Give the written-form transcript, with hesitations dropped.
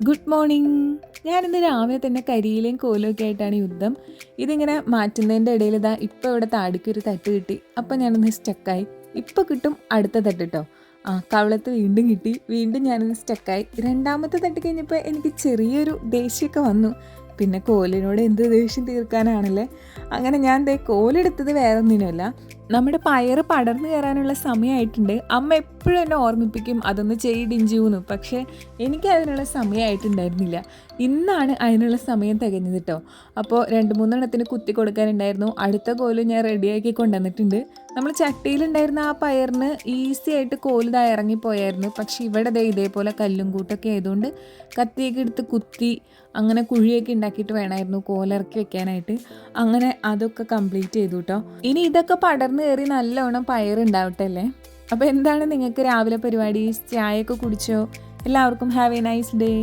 Good morning. ഞാനിന്ന് രാവിലെ തന്നെ കരിയിലയും കോലും ഒക്കെ ആയിട്ടാണ് യുദ്ധം. ഇതിങ്ങനെ മാറ്റുന്നതിൻ്റെ ഇടയിൽ ഇതാ ഇപ്പോൾ ഇവിടെ താടിക്കൊരു തട്ട് കിട്ടി. അപ്പം ഞാനൊന്ന് സ്റ്റക്കായി. ഇപ്പോൾ കിട്ടും അടുത്ത തട്ട് കേട്ടോ. കവളത്ത് വീണ്ടും കിട്ടി. വീണ്ടും ഞാനൊന്ന് സ്റ്റക്കായി. രണ്ടാമത്തെ തട്ട് കഴിഞ്ഞപ്പോൾ എനിക്ക് ചെറിയൊരു ദേഷ്യമൊക്കെ വന്നു. പിന്നെ കോലിനോട് എന്ത് ദേഷ്യം തീർക്കാനാണല്ലേ. അങ്ങനെ ഞാൻ കോലെടുത്തത് വേറെ ഒന്നിനുമല്ല, നമ്മുടെ പയറ് പടർന്നു കയറാനുള്ള സമയമായിട്ടുണ്ട്. അമ്മ എപ്പോഴും എന്നെ ഓർമ്മിപ്പിക്കും അതൊന്ന് ചെയ്തിഞ്ചൂന്ന്. പക്ഷേ എനിക്ക് അതിനുള്ള സമയമായിട്ടുണ്ടായിരുന്നില്ല. ഇന്നാണ് അതിനുള്ള സമയം തികഞ്ഞത് കേട്ടോ. അപ്പോൾ 2-3 കുത്തി കൊടുക്കാനുണ്ടായിരുന്നു. അടുത്ത കോല് ഞാൻ റെഡിയാക്കി കൊണ്ടുവന്നിട്ടുണ്ട്. നമ്മൾ ചട്ടിയിലുണ്ടായിരുന്ന ആ പയറിന് ഈസി ആയിട്ട് കോല് ഇറങ്ങിപ്പോയായിരുന്നു. പക്ഷേ ഇവിടെ ഇതേപോലെ കല്ലും കൂട്ടൊക്കെ ആയതുകൊണ്ട് കത്തിയൊക്കെ എടുത്ത് കുത്തി അങ്ങനെ കുഴിയൊക്കെ ഉണ്ടാക്കിയിട്ട് വേണമായിരുന്നു കോലിറക്കി വെക്കാനായിട്ട്. അങ്ങനെ അതൊക്കെ കംപ്ലീറ്റ് ചെയ്തു കേട്ടോ. ഇനി ഇതൊക്കെ പടർന്നു കയറി നല്ലോണം പയറുണ്ടാവട്ടെ അല്ലേ. അപ്പോൾ എന്താണ് നിങ്ങൾക്ക് രാവിലെ പരിപാടി? ചായയൊക്കെ കുടിച്ചോ? എല്ലാവർക്കും ഹാവ് എ നൈസ് ഡേ.